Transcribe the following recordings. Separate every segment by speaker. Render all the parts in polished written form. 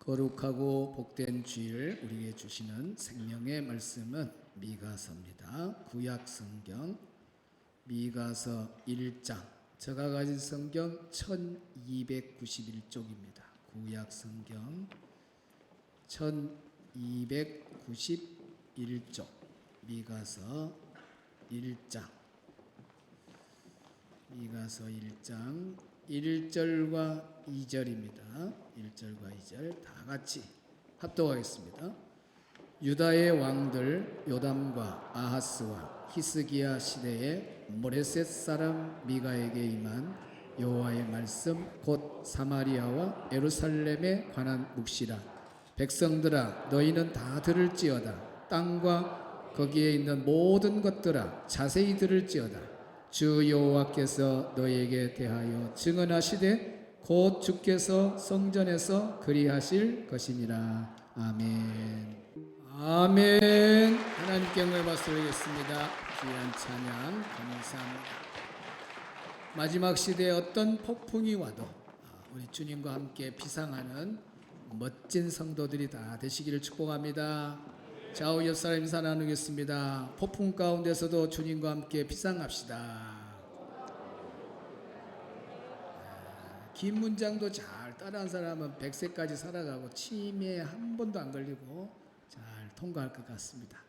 Speaker 1: 거룩하고 복된 주일 우리에게 주시는 생명의 말씀은 미가서입니다. 구약 성경 미가서 1장. 제가 가진 성경 1291쪽입니다. 구약 성경 1291쪽 미가서 1장. 미가서 1장 1절과 2절입니다. 1절과 2절 다 같이 합독하겠습니다. 유다의 왕들 요담과 아하스와 히스기야 시대에 모레셋 사람 미가에게 임한 여호와의 말씀 곧 사마리아와 예루살렘에 관한 묵시라. 백성들아 너희는 다 들을지어다. 땅과 거기에 있는 모든 것들아 자세히 들을지어다. 주 여호와께서 너희에게 대하여 증언하시되 곧 주께서 성전에서 그리하실 것이니라. 아멘. 아멘. 하나님께 영광의 박수 드리겠습니다. 귀한 찬양 감사합니다. 마지막 시대에 어떤 폭풍이 와도 우리 주님과 함께 비상하는 멋진 성도들이 다 되시기를 축복합니다. 좌우 옆 사람 인사 나누겠습니다. 폭풍 가운데서도 주님과 함께 비상합시다. 긴 문장도 잘 따라한 사람은 100세까지 살아가고 치매에 한 번도 안 걸리고 잘 통과할 것 같습니다.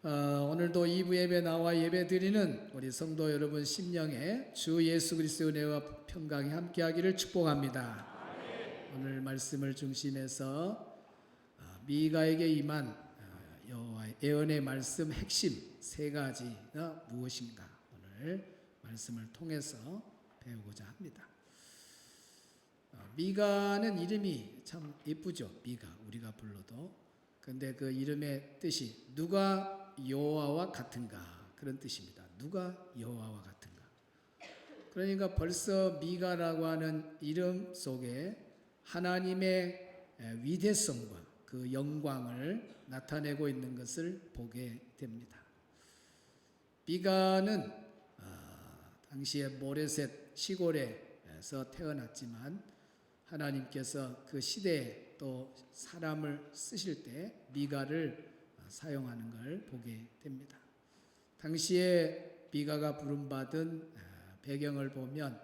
Speaker 1: 오늘도 2부 예배 나와 예배 드리는 우리 성도 여러분 심령에 주 예수 그리스도의 은혜와 평강이 함께하기를 축복합니다. 오늘 말씀을 중심해서 미가에게 임한 여호와의 예언의 말씀 핵심 세 가지가 무엇인가 오늘 말씀을 통해서 배우고자 합니다. 미가는 이름이 참 예쁘죠. 미가 우리가 불러도. 근데 그 이름의 뜻이 누가 여호와와 같은가 그런 뜻입니다. 누가 여호와와 같은가. 그러니까 벌써 미가라고 하는 이름 속에 하나님의 위대성과 그 영광을 나타내고 있는 것을 보게 됩니다. 미가는 당시에 모레셋 시골에서 태어났지만 하나님께서 그 시대에 또 사람을 쓰실 때 미가를 사용하는 걸 보게 됩니다. 당시에 미가가 부름받은 배경을 보면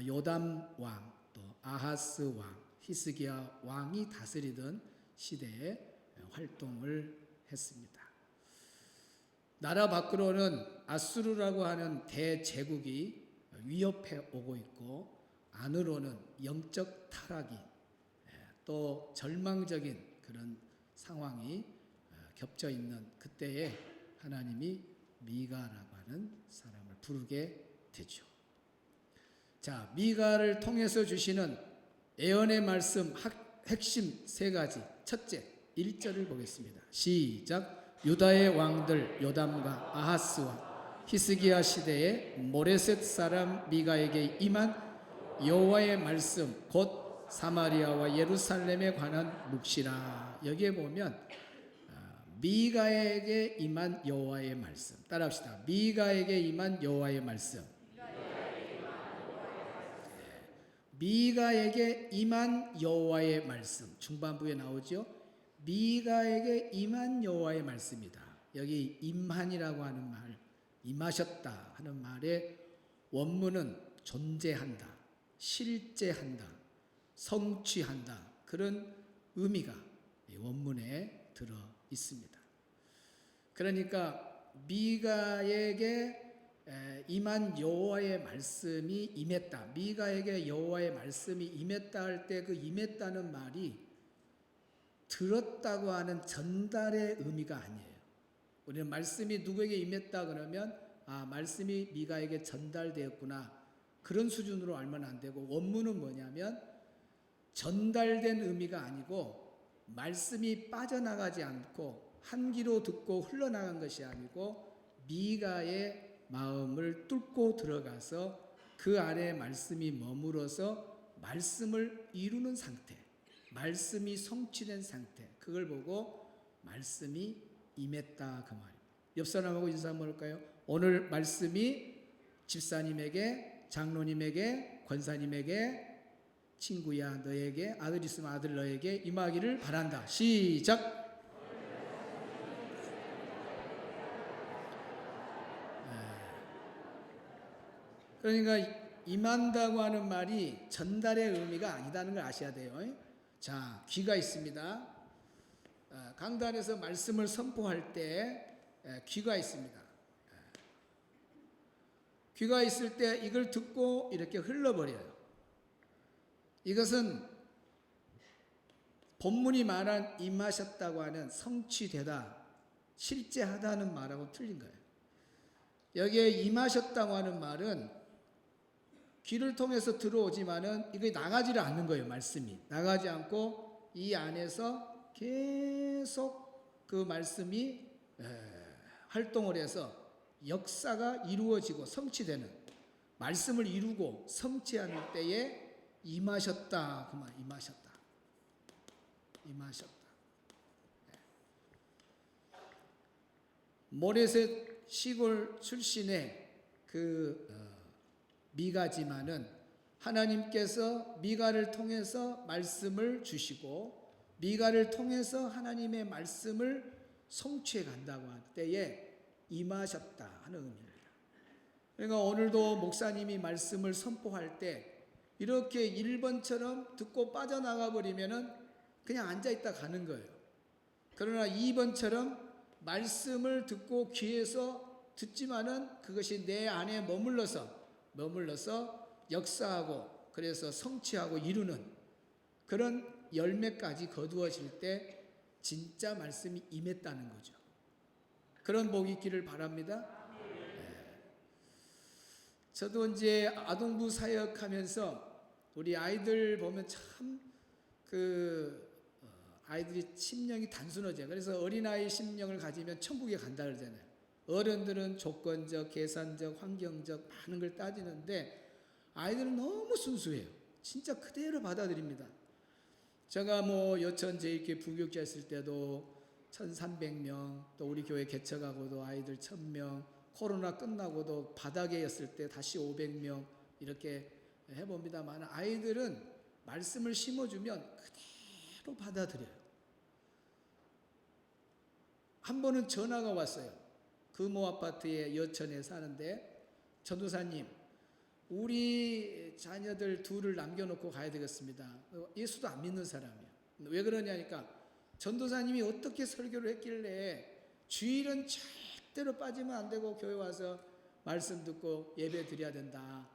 Speaker 1: 요담 왕, 또 아하스 왕, 히스기야 왕이 다스리던 시대에 활동을 했습니다. 나라 밖으로는 아수르라고 하는 대제국이 위협해 오고 있고 안으로는 영적 타락이 또 절망적인 그런 상황이 겹쳐 있는 그때에 하나님이 미가라고 하는 사람을 부르게 되죠. 자, 미가를 통해서 주시는 예언의 말씀 핵심 세 가지. 첫째, 1절을 보겠습니다. 시작. 유다의 왕들 요담과 아하스와 히스기야 시대에 모레셋 사람 미가에게 임한 여호와의 말씀 곧 사마리아와 예루살렘에 관한 묵시라. 여기에 보면 미가에게 임한 여호와의 말씀. 따라합시다. 미가에게 임한 여호와의 말씀. 미가에게 임한 여호와의 말씀. 중반부에 나오죠. 미가에게 임한 여호와의 말씀이다. 여기 임한이라고 하는 말, 임하셨다 하는 말의 원문은 존재한다, 실제한다, 성취한다 그런 의미가 원문에 들어 있습니다. 그러니까 미가에게 임한 여호와의 말씀이 임했다. 미가에게 여호와의 말씀이 임했다 할 때 그 임했다는 말이 들었다고 하는 전달의 의미가 아니에요. 우리는 말씀이 누구에게 임했다 그러면 말씀이 미가에게 전달되었구나 그런 수준으로 알면 안 되고 원문은 뭐냐면 전달된 의미가 아니고 말씀이 빠져나가지 않고 한 귀로 듣고 흘러나간 것이 아니고 미가의 마음을 뚫고 들어가서 그 안에 말씀이 머물어서 말씀을 이루는 상태, 말씀이 성취된 상태, 그걸 보고 말씀이 임했다 그 말입니다. 옆 사람하고 인사 한번 할까요? 오늘 말씀이 집사님에게, 장로님에게, 권사님에게 친구야 너에게 아들 있으면 아들 너에게 임하기를 바란다. 시작. 그러니까 임한다고 하는 말이 전달의 의미가 아니다는 걸 아셔야 돼요. 자, 귀가 있습니다. 강단에서 말씀을 선포할 때 귀가 있습니다. 귀가 있을 때 이걸 듣고 이렇게 흘러버려요. 이것은 본문이 말한 임하셨다고 하는 성취되다, 실제 하다는 말하고 틀린 거예요. 여기에 임하셨다고 하는 말은 귀를 통해서 들어오지만은 이게 나가지를 않는 거예요. 말씀이 나가지 않고 이 안에서 계속 그 말씀이 활동을 해서 역사가 이루어지고 성취되는, 말씀을 이루고 성취하는 때에 임하셨다. 그만 임하셨다. 모레셋 시골 출신의 미가지만은 하나님께서 미가를 통해서 말씀을 주시고 미가를 통해서 하나님의 말씀을 성취해 간다고 할 때에 임하셨다 하는 의미입니다. 그러니까 오늘도 목사님이 말씀을 선포할 때 이렇게 1번처럼 듣고 빠져나가 버리면은 그냥 앉아있다 가는 거예요. 그러나 2번처럼 말씀을 듣고 귀에서 듣지만은 그것이 내 안에 머물러서 역사하고 그래서 성취하고 이루는 그런 열매까지 거두어질 때 진짜 말씀이 임했다는 거죠. 그런 복이 있기를 바랍니다. 저도 이제 아동부 사역하면서 우리 아이들 보면 참 아이들이 심령이 단순하죠. 그래서 어린아이 심령을 가지면 천국에 간다 그러잖아요. 어른들은 조건적, 계산적, 환경적 많은 걸 따지는데 아이들은 너무 순수해요. 진짜 그대로 받아들입니다. 제가 여천 제1교 부교육자 했을 때도 1,300명, 또 우리 교회 개척하고도 아이들 1,000명, 코로나 끝나고도 바닥에였을 때 다시 500명 이렇게 해봅니다만 아이들은 말씀을 심어주면 그대로 받아들여요. 한 번은 전화가 왔어요. 금호 아파트에 여천에 사는데 전도사님 우리 자녀들 둘을 남겨놓고 가야 되겠습니다. 예수도 안 믿는 사람이에요. 왜 그러냐니까 전도사님이 어떻게 설교를 했길래 주일은 절대로 빠지면 안 되고 교회 와서 말씀 듣고 예배 드려야 된다.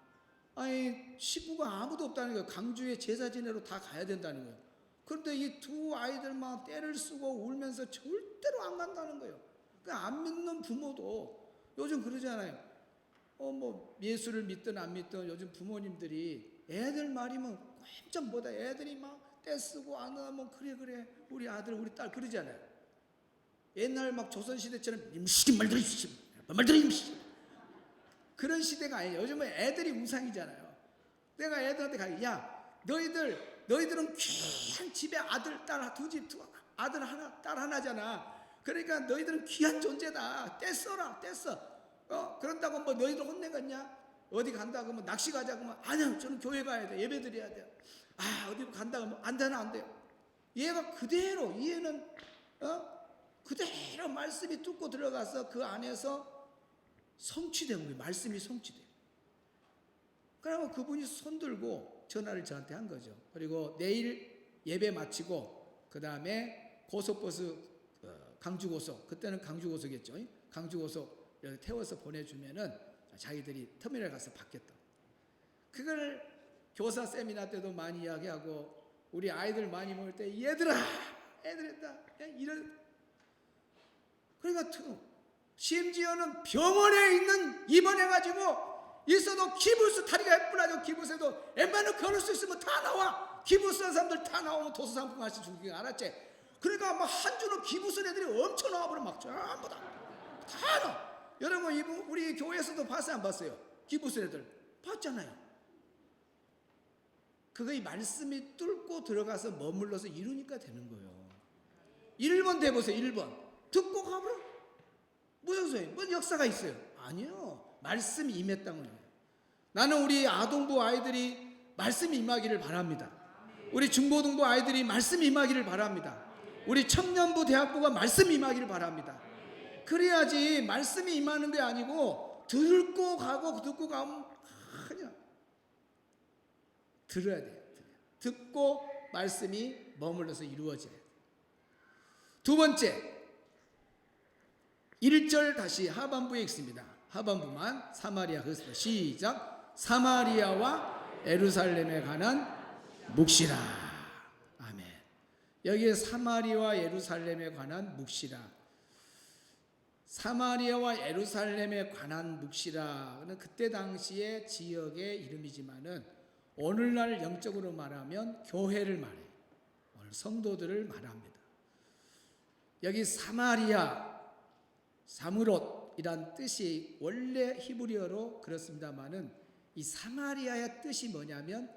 Speaker 1: 아니 식구가 아무도 없다는 거예요. 강주에 제사 지내러 다 가야 된다는 거예요. 그런데 이 두 아이들만 떼를 쓰고 울면서 절대로 안 간다는 거예요. 그러니까 안 믿는 부모도 요즘 그러잖아요. 예수를 믿든 안 믿든 요즘 부모님들이 애들 말이면 꼼짝 못해. 애들이 막 떼쓰고 안 하면 그래 우리 아들 우리 딸 그러잖아요. 옛날 막 조선시대처럼 임시긴 말들이 임시 그런 시대가 아니에요. 요즘은 애들이 우상이잖아요. 내가 애들한테 야 너희들은 귀한 집에 아들 딸 두 집 아들 하나 딸 하나잖아. 그러니까 너희들은 귀한 존재다. 떼써라. 그런다고 너희들 혼내겠냐? 어디 간다 그러면 낚시 가자 그러면 아니야 저는 교회 가야 돼. 예배 드려야 돼. 어디 간다 그러면 안 돼요. 얘가 그대로 얘는 그대로 말씀이 뚫고 들어가서 그 안에서 성취된 거예요. 말씀이 성취돼요. 그러면 그분이 손들고 전화를 저한테 한 거죠. 그리고 내일 예배 마치고 그 다음에 고속버스 강주고속, 그때는 강주고속이었죠. 강주고속 이렇게 태워서 보내주면은 자기들이 터미널 가서 받겠다. 그걸 교사 세미나 때도 많이 이야기하고 우리 아이들 많이 모일 때 얘들아 이런. 그러니까 심지어는 병원에 입원해가지고 있어도 기부스 다리가 예쁘나죠. 기부스에도 웬만하면 걸을 수 있으면 다 나와. 기부스 한 사람들 다 나오면 도서상품 하나씩 주는 게 알았지. 그러니까 한 주는 기부스 애들이 엄청 나와버려. 막 전부 다 나와. 여러분 우리 교회에서도 봤어요 안 봤어요? 기부스 애들 봤잖아요. 그거 이 말씀이 뚫고 들어가서 머물러서 이루니까 되는 거예요. 1번 돼보세요. 1번 듣고 가버려. 무슨 소리예요? 뭔 역사가 있어요? 아니요. 말씀이 임했다는 거예요. 나는 우리 아동부 아이들이 말씀이 임하기를 바랍니다. 우리 중고등부 아이들이 말씀 임하기를 바랍니다. 우리 청년부 대학부가 말씀 임하기를 바랍니다. 그래야지 말씀이 임하는 게 아니고 듣고 가면 그냥 들어야 돼요. 듣고 말씀이 머물러서 이루어져야 돼요. 두 번째, 1절 다시 하반부에 있습니다. 하반부만 사마리아 그리스도 시작. 사마리아와 예루살렘에 관한 묵시라. 아멘. 여기에 사마리아와 예루살렘에 관한 묵시라. 사마리아와 예루살렘에 관한 묵시라는 그때 당시의 지역의 이름이지만은 오늘날 영적으로 말하면 교회를 말해요. 오늘 성도들을 말합니다. 여기 사마리아, 사무롯이란 뜻이 원래 히브리어로 그렇습니다만은 이 사마리아의 뜻이 뭐냐면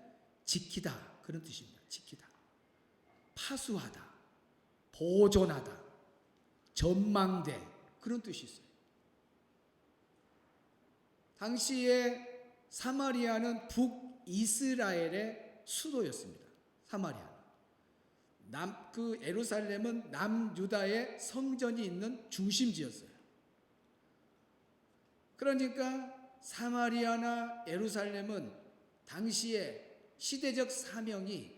Speaker 1: 지키다, 그런 뜻입니다. 지키다, 파수하다, 보존하다, 전망대, 그런 뜻이 있어요. 당시에 사마리아는 북이스라엘의 수도였습니다. 사마리아. 그 예루살렘은 남유다의 성전이 있는 중심지였어요. 그러니까 사마리아나 예루살렘은 당시에 시대적 사명이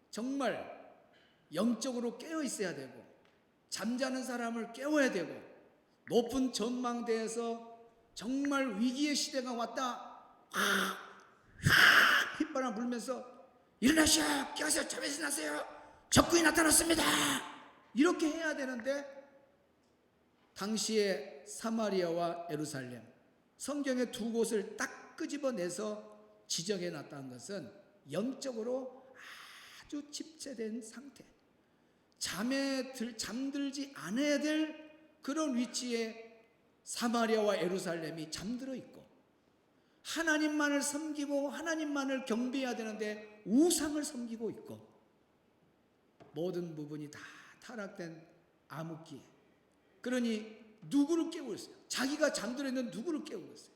Speaker 1: 정말 영적으로 깨어 있어야 되고 잠자는 사람을 깨워야 되고 높은 전망대에서 정말 위기의 시대가 왔다, 휘바람 불면서 일어나시오, 깨어서 잠에서 나세요, 적군이 나타났습니다, 이렇게 해야 되는데 당시에 사마리아와 예루살렘, 성경의 두 곳을 딱 끄집어내서 지정해 놨다는 것은 영적으로 아주 집체된 상태, 잠들지 않아야 될 그런 위치에 사마리아와 예루살렘이 잠들어 있고 하나님만을 섬기고 하나님만을 경배해야 되는데 우상을 섬기고 있고 모든 부분이 다 타락된 암흑기에, 그러니 누구를 깨우고 있어요? 자기가 잠들어 있는 누구를 깨우고 있어요?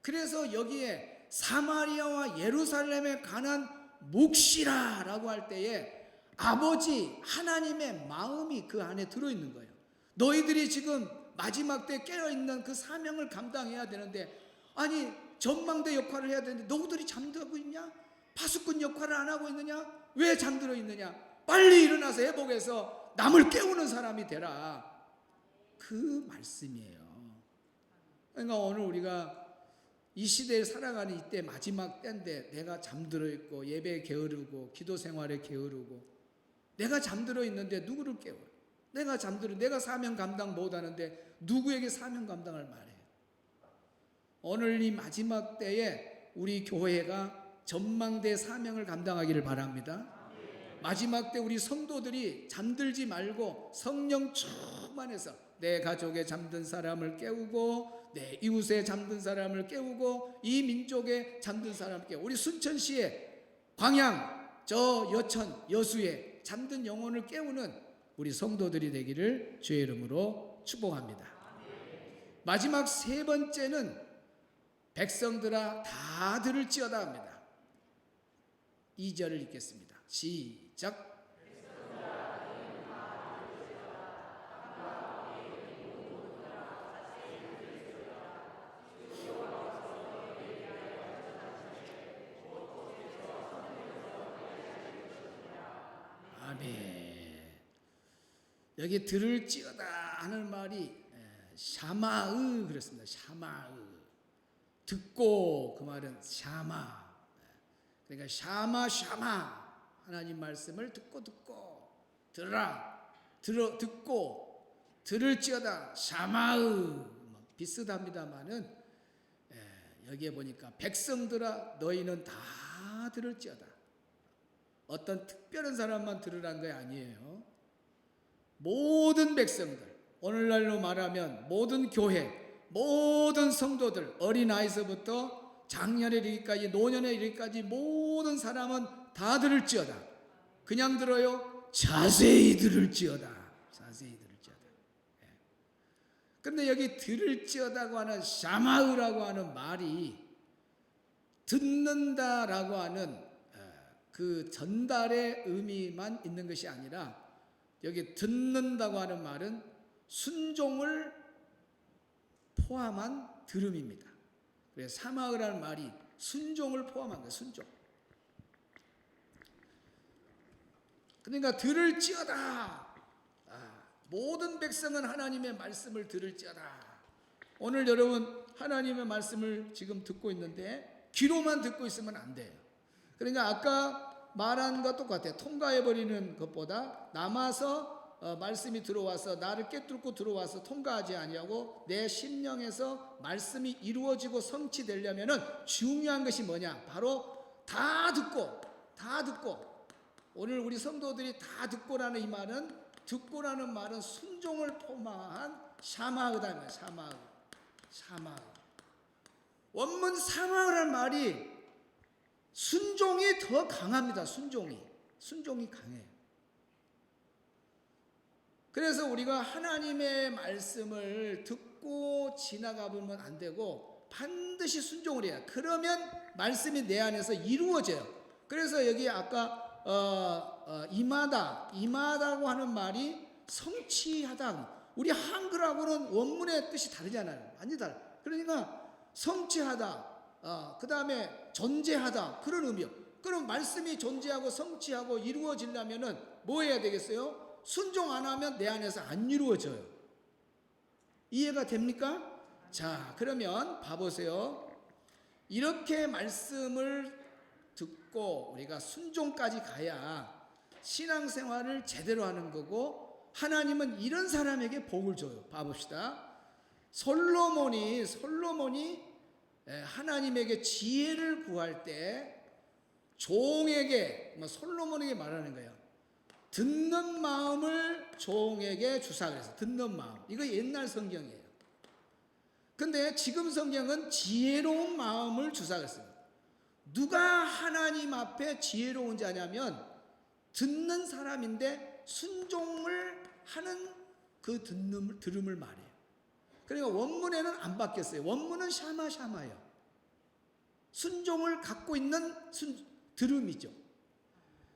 Speaker 1: 그래서 여기에 사마리아와 예루살렘에 관한 묵시라라고 할 때에 아버지 하나님의 마음이 그 안에 들어있는 거예요. 너희들이 지금 마지막 때 깨어있는 그 사명을 감당해야 되는데, 아니 전망대 역할을 해야 되는데 너희들이 잠들고 있냐? 파수꾼 역할을 안 하고 있느냐? 왜 잠들어 있느냐? 빨리 일어나서 회복해서 남을 깨우는 사람이 되라, 그 말씀이에요. 그러니까 오늘 우리가 이 시대에 살아가는 이때 마지막 때인데 내가 잠들어 있고 예배에 게으르고 기도 생활에 게으르고 내가 잠들어 있는데 누구를 깨워요? 내가 사명 감당 못하는데 누구에게 사명 감당을 말해요? 오늘 이 마지막 때에 우리 교회가 전망대 사명을 감당하기를 바랍니다. 마지막 때 우리 성도들이 잠들지 말고 성령 충만해서 내 가족에 잠든 사람을 깨우고 내 이웃에 잠든 사람을 깨우고 이 민족에 잠든 사람을 깨우고 우리 순천시에 광양, 저 여천, 여수에 잠든 영혼을 깨우는 우리 성도들이 되기를 주의 이름으로 축복합니다. 마지막 세 번째는 백성들아 다 들을지어다 합니다. 2절을 읽겠습니다. 시작. 아멘. 여기 들을지어다 하는 말이 샤마으 그랬습니다. 샤마으. 듣고, 그 말은 샤마. 그러니까 샤마 하나님 말씀을 듣고 들으라, 듣고 들을지어다 샤마으. 비슷합니다마는 여기에 보니까 백성들아 너희는 다 들을지어다. 어떤 특별한 사람만 들으라는 게 아니에요. 모든 백성들, 오늘날로 말하면 모든 교회, 모든 성도들, 어린아이서부터 장년에 이르기까지 노년에 이르기까지 모든 사람은 다 들을지어다. 그냥 들어요? 자세히 들을지어다. 자세히 들을지어다. 그런데 여기 들을지어다고 하는 샤마으라고 하는 말이 듣는다라고 하는 그 그 전달의 의미만 있는 것이 아니라 여기 듣는다고 하는 말은 순종을 포함한 들음입니다. 그래서 사마으라는 말이 순종을 포함한 거예요. 순종. 그러니까 들을지어다. 모든 백성은 하나님의 말씀을 들을지어다. 오늘 여러분 하나님의 말씀을 지금 듣고 있는데 귀로만 듣고 있으면 안 돼요. 그러니까 아까 말한 것과 똑같아요. 통과해버리는 것보다 남아서 말씀이 들어와서 나를 꿰뚫고 들어와서 통과하지 아니하고 내 심령에서 말씀이 이루어지고 성취되려면은 중요한 것이 뭐냐? 바로 다 듣고 오늘 우리 성도들이 다 듣고라는 이 말은 듣고라는 말은 순종을 포함한 샤마으다. 샤마으. 원문 사마으라는 말이 순종이 더 강합니다. 순종이 강해요. 그래서 우리가 하나님의 말씀을 듣고 지나가 보면 안 되고 반드시 순종을 해야. 그러면 말씀이 내 안에서 이루어져요. 그래서 여기 아까 임하다고 하는 말이 성취하다. 우리 한글하고는 원문의 뜻이 다르잖아요. 완전히 달라. 그러니까 성취하다, 그 다음에 존재하다, 그런 의미요. 그럼 말씀이 존재하고 성취하고 이루어지려면은 뭐 해야 되겠어요? 순종 안 하면 내 안에서 안 이루어져요. 이해가 됩니까? 자, 그러면 봐보세요. 이렇게 말씀을 듣고 우리가 순종까지 가야 신앙생활을 제대로 하는 거고, 하나님은 이런 사람에게 복을 줘요. 봐봅시다. 솔로몬이 하나님에게 지혜를 구할 때 종에게, 솔로몬에게 말하는 거예요. 듣는 마음을 종에게 주사 그래서 듣는 마음. 이거 옛날 성경이에요. 근데 지금 성경은 지혜로운 마음을 주사 그랬어요. 누가 하나님 앞에 지혜로운 자냐면 듣는 사람인데 순종을 하는 그 들음을 말해요. 그러니까 원문에는 안 바뀌었어요. 원문은 샤마예요. 순종을 갖고 있는 들음이죠.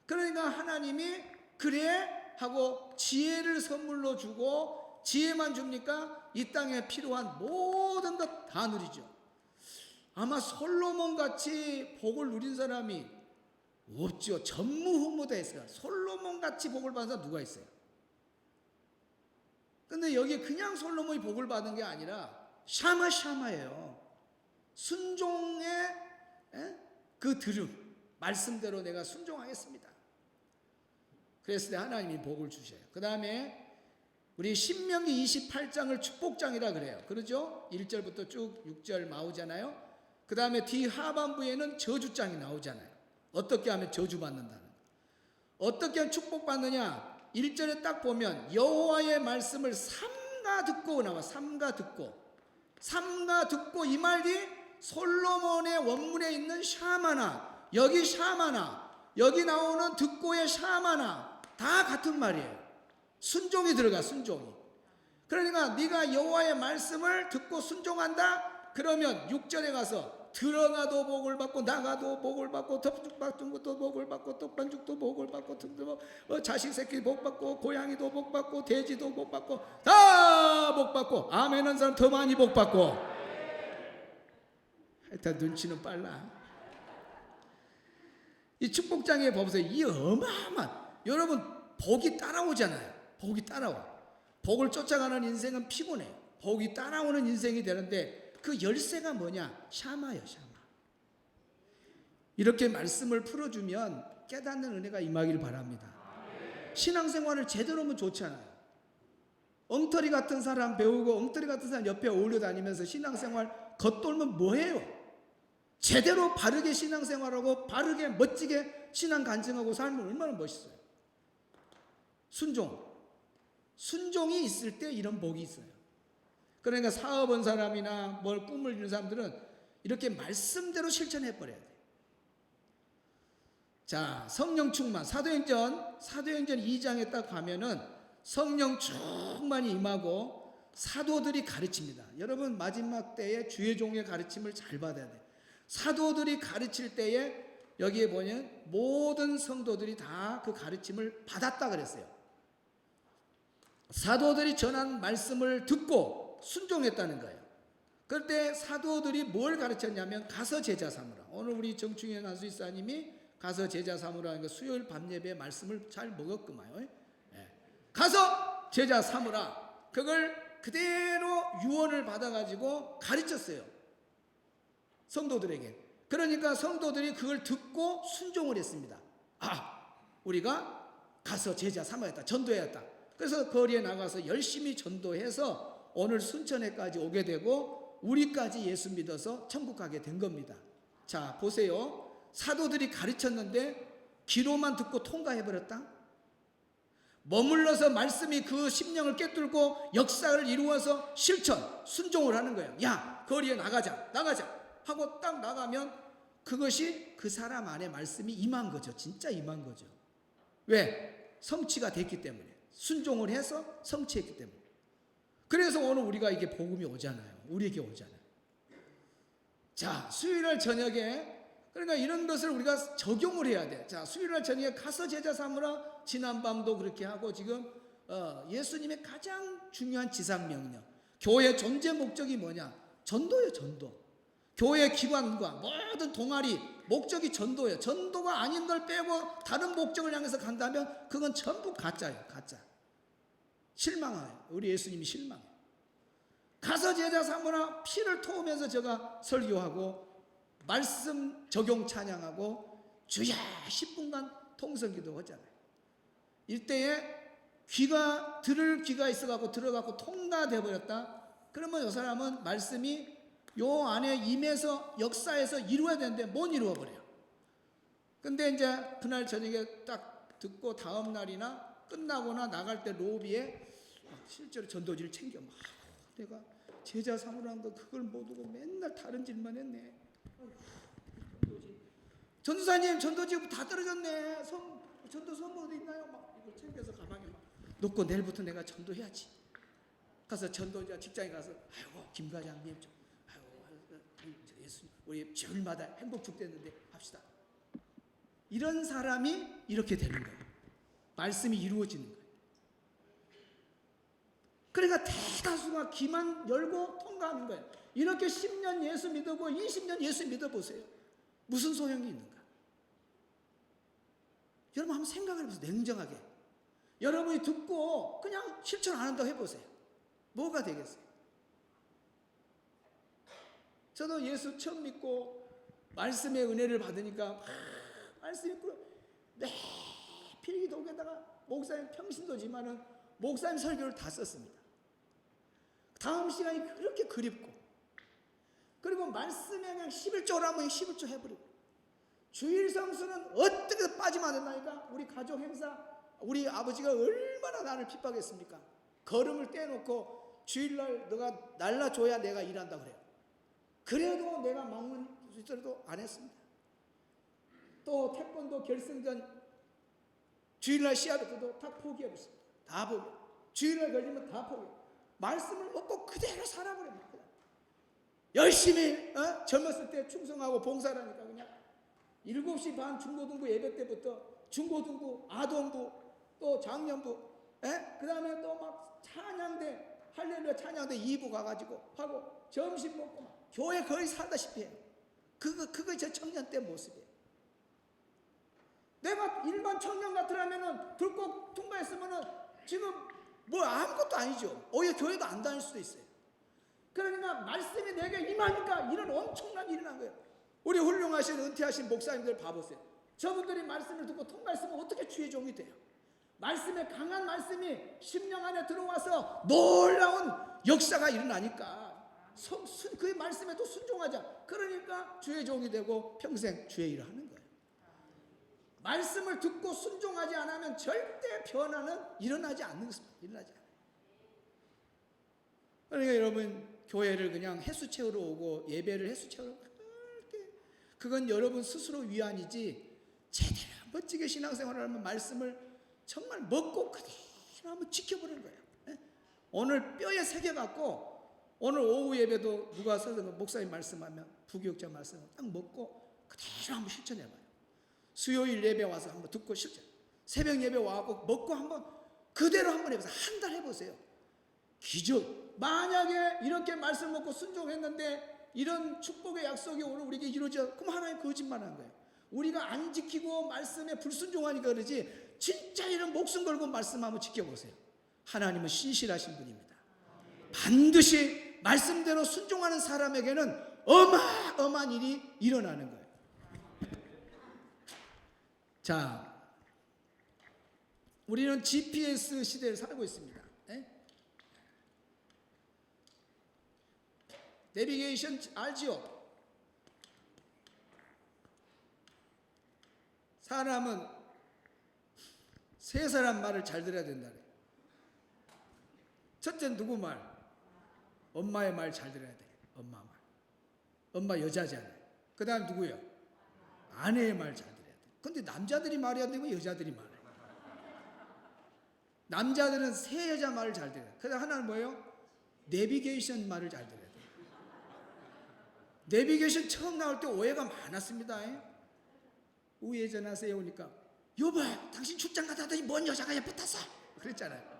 Speaker 1: 그러니까 하나님이 그래 하고 지혜를 선물로 주고, 지혜만 줍니까? 이 땅에 필요한 모든 것 다 누리죠. 아마 솔로몬 같이 복을 누린 사람이 없죠. 전무후무다했어요. 솔로몬 같이 복을 받은 사람 누가 있어요? 근데 여기 그냥 솔로몬이 복을 받은 게 아니라 샤마예요. 순종의 그 들음, 말씀대로 내가 순종하겠습니다. 그랬을 때 하나님이 복을 주셔요. 그 다음에 우리 신명기 28장을 축복장이라 그래요. 그러죠? 1절부터 쭉 6절 나오잖아요. 그 다음에 뒤 하반부에는 저주장이 나오잖아요. 어떻게 하면 저주받는다는, 어떻게 하면 축복받느냐. 1절에 딱 보면 여호와의 말씀을 삼가 듣고 나와. 삼가 듣고 이 말이 솔로몬의 원문에 있는 샤마나, 여기 나오는 듣고의 샤마나 다 같은 말이에요. 순종이 들어가. 순종이. 그러니까 네가 여호와의 말씀을 듣고 순종한다. 그러면 6절에 가서 들어가도 복을 받고 나가도 복을 받고 덮죽받은 것도 복을 받고 떡반죽도 복을 받고 자식 새끼 복 받고 고양이도 복 받고 돼지도 복 받고 다 복 받고 아멘한 사람 더 많이 복 받고. 하여튼 눈치는 빨라. 이 축복장에 보세요. 이 어마어마한, 여러분 복이 따라오잖아요. 복이 따라와. 복을 쫓아가는 인생은 피곤해요. 복이 따라오는 인생이 되는데 그 열쇠가 뭐냐? 샤마예요. 이렇게 말씀을 풀어주면 깨닫는 은혜가 임하길 바랍니다. 신앙생활을 제대로 하면 좋잖아요. 엉터리 같은 사람 배우고 엉터리 같은 사람 옆에 어울려 다니면서 신앙생활 겉돌면 뭐해요? 제대로 바르게 신앙생활하고 바르게 멋지게 신앙 간증하고 살면 얼마나 멋있어요. 순종이 있을 때 이런 복이 있어요. 그러니까 사업한 사람이나 뭘 꿈을 이루는 사람들은 이렇게 말씀대로 실천해 버려야 돼요. 자, 성령 충만. 사도행전 2장에 딱 가면은 성령 충만이 임하고 사도들이 가르칩니다. 여러분 마지막 때에 주의 종의 가르침을 잘 받아야 돼요. 사도들이 가르칠 때에 여기에 보면 모든 성도들이 다 그 가르침을 받았다 그랬어요. 사도들이 전한 말씀을 듣고 순종했다는 거예요. 그때 사도들이 뭘 가르쳤냐면 가서 제자 삼으라. 오늘 우리 정충현 한수이사님이 가서 제자 삼으라는 거 수요일 밤 예배 말씀을 잘 먹었구만요. 예. 가서 제자 삼으라. 그걸 그대로 유언을 받아가지고 가르쳤어요. 성도들에게. 그러니까 성도들이 그걸 듣고 순종을 했습니다. 우리가 가서 제자 삼아야겠다. 전도해야겠다. 그래서 거리에 나가서 열심히 전도해서 오늘 순천에까지 오게 되고 우리까지 예수 믿어서 천국 가게 된 겁니다. 자, 보세요. 사도들이 가르쳤는데 귀로만 듣고 통과해버렸다? 머물러서 말씀이 그 심령을 꿰뚫고 역사를 이루어서 실천, 순종을 하는 거예요. 야, 거리에 나가자 하고 딱 나가면 그것이 그 사람 안에 말씀이 임한 거죠. 진짜 임한 거죠. 왜? 성취가 됐기 때문에. 순종을 해서 성취했기 때문에. 그래서 오늘 우리가 이게 복음이 오잖아요. 우리에게 오잖아요. 자, 수요일날 저녁에 그러니까 이런 것을 우리가 적용을 해야 돼. 자, 수요일날 저녁에 가서 제자 삼으라. 지난밤도 그렇게 하고 지금 예수님의 가장 중요한 지상명령. 교회 존재 목적이 뭐냐? 전도예요, 전도. 교회 기관과 모든 동아리 목적이 전도예요. 전도가 아닌 걸 빼고 다른 목적을 향해서 간다면 그건 전부 가짜예요, 가짜. 실망해요. 우리 예수님이 실망해요. 가서 제자 삼으라. 피를 토우면서 제가 설교하고 말씀 적용 찬양하고 주야 10분간 통성기도 하잖아요. 이때에 들을 귀가 있어갖고 들어갖고 통과돼 버렸다. 그러면 이 사람은 말씀이 요 안에 임해서 역사에서 이루어야 되는데 못 이루어버려요. 근데 이제 그날 저녁에 딱 듣고 다음 날이나 끝나거나 나갈 때 로비에 실제로 전도지를 챙겨 막 내가 제자 삼으라는 거 그걸 못 오고 맨날 다른 짓만 했네. 전도사님 전도지 다 떨어졌네. 전도 선물 어디 있나요? 막 이걸 챙겨서 가방에 막 놓고 내일부터 내가 전도해야지. 가서 전도자 직장에 가서 아이고 김 과장님 좀 아이고 예수님 우리 주일마다 행복 축제했는데 합시다. 이런 사람이 이렇게 되는 거예요. 말씀이 이루어지는 거예요. 그러니까 대다수가 귀만 열고 통과하는 거예요. 이렇게 10년 예수 믿어보고 20년 예수 믿어보세요. 무슨 소용이 있는가? 여러분 한번 생각을 해보세요. 냉정하게. 여러분이 듣고 그냥 실천 안 한다고 해보세요. 뭐가 되겠어요? 저도 예수 처음 믿고 말씀의 은혜를 받으니까 말씀 믿고 매 필기독에다가 목사님 평신도지만은 목사님 설교를 다 썼습니다. 다음 시간이 그렇게 그립고 그리고 말씀에 그냥 11조를 하면 11조 해버리고 주일 성수는 어떻게 빠지면 안 된다니까. 우리 가족 행사 우리 아버지가 얼마나 나를 핍박했습니까? 걸음을 떼놓고 주일날 너가 날라줘야 내가 일한다 그래요. 그래도 내가 막는 수있어도 안 했습니다. 또 태권도 결승전 주일날 시합 때도 다 포기해버렸습니다. 다 포기. 주일날 걸리면 다 포기. 말씀을 먹고 그대로 살아버립니다. 열심히 젊었을 때 충성하고 봉사를 하니까 그냥 7시 반 중고등부 예배 때부터 중고등부, 아동부, 또 장년부, 그 다음에 또 막 찬양대, 할렐루야 찬양대 2부 가가지고 하고 점심 먹고 막 교회 거의 살다시피 해요. 그거 제 청년 때 모습이에요. 내가 일반 청년 같으라면은 불꽃 통과했으면은 지금 뭐 아무것도 아니죠. 오히려 교회도 안 다닐 수도 있어요. 그러니까 말씀이 내게 임하니까 이런 엄청난 일이 난 거예요. 우리 훌륭하신 은퇴하신 목사님들 봐보세요. 저분들이 말씀을 듣고 통과했으면 어떻게 주의 종이 돼요? 말씀의 강한 말씀이 심령 안에 들어와서 놀라운 역사가 일어나니까 그 말씀에 또 순종하자. 그러니까 주의 종이 되고 평생 주의 일을 하는 거예요. 말씀을 듣고 순종하지 않으면 절대 변화는 일어나지 않는 것입니다. 일어나지 않아요. 그러니까 여러분 교회를 그냥 횟수 채우러 오고 예배를 횟수 채우러 오고 그건 여러분 스스로 위안이지 제대로 멋지게 신앙생활을 하면 말씀을 정말 먹고 그대로 한번 지켜보는 거예요. 오늘 뼈에 새겨갖고 오늘 오후 예배도 누가 서서 목사님 말씀하면 부교육자 말씀을 딱 먹고 그대로 한번 실천해봐요. 수요일 예배 와서 한번 듣고 실제 새벽 예배 와갖고 먹고 한번 그대로 한번 해보세요. 한 달 해보세요. 기적. 만약에 이렇게 말씀 먹고 순종했는데 이런 축복의 약속이 오늘 우리에게 이루어져, 그럼 하나님 거짓말한 거예요. 우리가 안 지키고 말씀에 불순종하니까 그러지, 진짜 이런 목숨 걸고 말씀하면 지켜보세요. 하나님은 신실하신 분입니다. 반드시 말씀대로 순종하는 사람에게는 어마어마한 일이 일어나는 거예요. 자, 우리는 GPS 시대를 살고 있습니다. 내비게이션 알지요? 사람은 세 사람 말을 잘 들어야 된다. 첫째는 누구 말? 엄마의 말 잘 들어야 돼. 엄마 말. 엄마 여자잖아요. 그 다음 누구예요? 아내의 말 잘 들어야 돼. 근데 남자들이 말이 안 되고 여자들이 말해. 남자들은 세 여자 말을 잘 들어야 돼. 그 다음 하나는 뭐예요? 내비게이션 말을 잘 들어야 돼. 내비게이션 처음 나올 때 오해가 많았습니다. 우회전하세요 오니까 여보 당신 출장 갔다 하더니 뭔 여자가 옆에 탔어 그랬잖아요.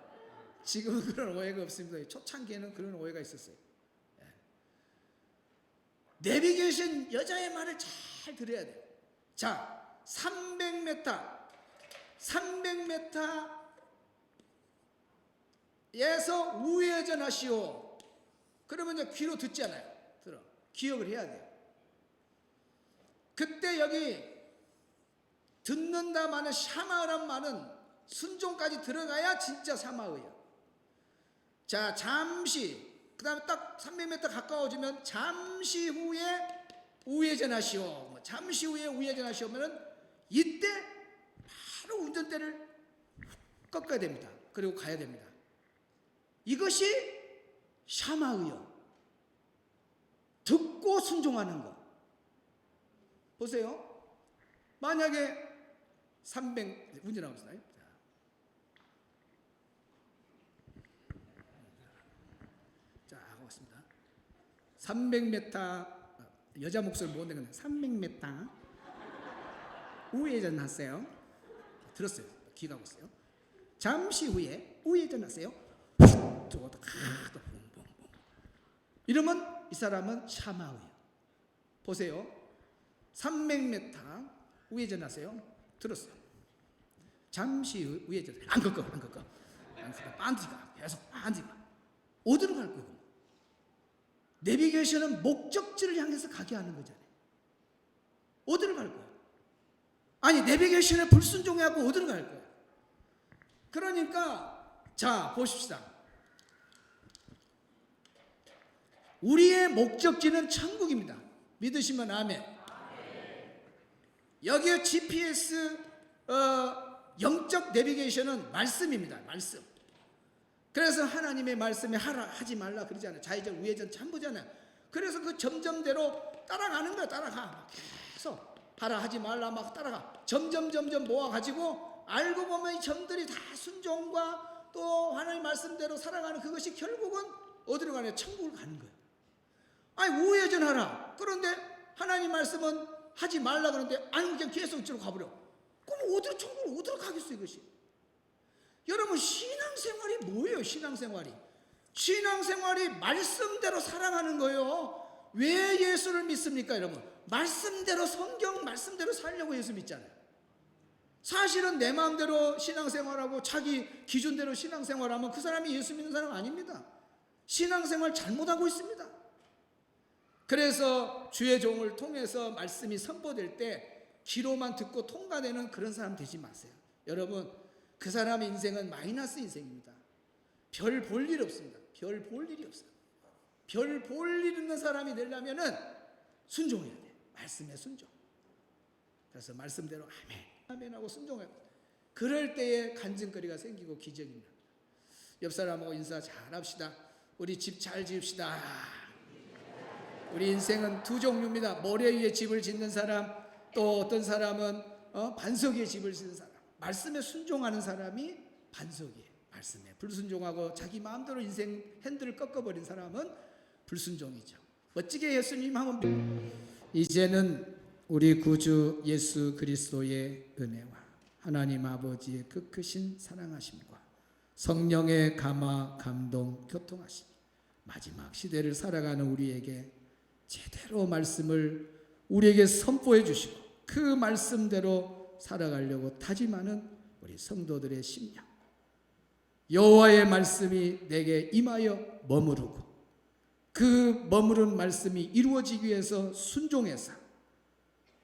Speaker 1: 지금은 그런 오해가 없습니다. 초창기에는 그런 오해가 있었어요. 내비게이션 여자의 말을 잘 들어야 돼요. 자, 300m에서 우회전하시오. 그러면 이제 귀로 듣잖아요. 들어. 기억을 해야 돼요. 그때 여기 듣는다 말은 샤마란 말은 순종까지 들어가야 진짜 사마의야. 자, 잠시, 그 다음에 딱 300m 가까워지면 잠시 후에 우회전하시오. 잠시 후에 우회전하시오면은 이때 바로 운전대를 꺾어야 됩니다. 그리고 가야 됩니다. 이것이 샤마의요. 듣고 순종하는 거. 보세요. 만약에 300 운전하고 있어요. 자, 하고 있습니다. 300m 여자 목소리 못 내는 300m 우회전하세요. 들었어요. 기도하고 있어요. 잠시 후에 우회전하세요. 저것도 또 붕붕붕. 이러면 이 사람은 샤마의예요. 보세요. 300m 우회전하세요. 들었어요. 잠시 후 우회전. 안 꺾어. 반지가 계속 반지가. 어디로 갈 거예요? 내비게이션은 목적지를 향해서 가게 하는 거잖아요. 어디로 갈 거예요? 아니 내비게이션에 불순종해갖고 어디로 갈 거예요? 그러니까 자 보십시다. 우리의 목적지는 천국입니다. 믿으시면 아멘. 여기에 GPS 영적 내비게이션은 말씀입니다. 말씀. 그래서 하나님의 말씀에 하라 하지 말라 그러잖아요. 좌회전 우회전 참 보잖아요. 그래서 그 점점대로 따라가는 거야. 따라가. 계속 하라 하지 말라 막 따라가. 점점 모아가지고 알고 보면 이 점들이 다 순종과 또 하나님 말씀대로 살아가는 그것이 결국은 어디로 가냐? 천국을 가는 거예요. 아니 우회전하라. 그런데 하나님 말씀은 하지 말라 그러는데 아니 그냥 계속 이쪽으로 가버려. 그럼 어디로 천국을 어디로 가겠어 이것이? 여러분 신앙생활이 뭐예요? 신앙생활이 말씀대로 살아가는 거예요. 왜 예수를 믿습니까 여러분? 말씀대로 성경 말씀대로 살려고 예수 믿잖아요. 사실은 내 마음대로 신앙생활하고 자기 기준대로 신앙생활하면 그 사람이 예수 믿는 사람 아닙니다. 신앙생활 잘못하고 있습니다. 그래서 주의 종을 통해서 말씀이 선포될 때 귀로만 듣고 통과되는 그런 사람 되지 마세요. 여러분 그 사람의 인생은 마이너스 인생입니다. 별 볼 일 없습니다. 별 볼 일이 없어요. 별 볼 일 있는 사람이 되려면은 순종해야 돼요. 말씀에 순종. 그래서 말씀대로 아멘 아멘하고 순종해요. 그럴 때에 간증거리가 생기고 기적입니다. 옆 사람하고 인사 잘합시다. 우리 집 잘 지읍시다. 우리 인생은 두 종류입니다. 모래 위에 집을 짓는 사람, 또 어떤 사람은 반석 위에 집을 짓는 사람. 말씀에 순종하는 사람이 반석이에요. 말씀에 불순종하고 자기 마음대로 인생 핸들을 꺾어버린 사람은 불순종이죠. 멋지게 예수님 하면 이제는 우리 구주 예수 그리스도의 은혜와 하나님 아버지의 그 크신 사랑하심과 성령의 감화, 감동, 교통하심, 마지막 시대를 살아가는 우리에게 제대로 말씀을 우리에게 선포해 주시고 그 말씀대로 살아가려고 다짐하는 우리 성도들의 심령, 여호와의 말씀이 내게 임하여 머무르고 그 머무른 말씀이 이루어지기 위해서 순종해서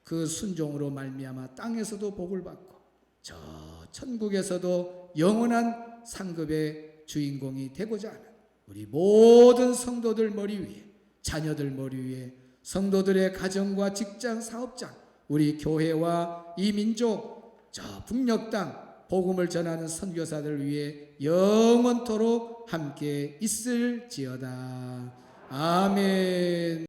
Speaker 1: 그 순종으로 말미암아 땅에서도 복을 받고 저 천국에서도 영원한 상급의 주인공이 되고자 하는 우리 모든 성도들 머리 위에, 자녀들 머리 위에, 성도들의 가정과 직장, 사업장, 우리 교회와 이 민족, 저 북녘 땅 복음을 전하는 선교사들 위해 영원토록 함께 있을지어다. 아멘.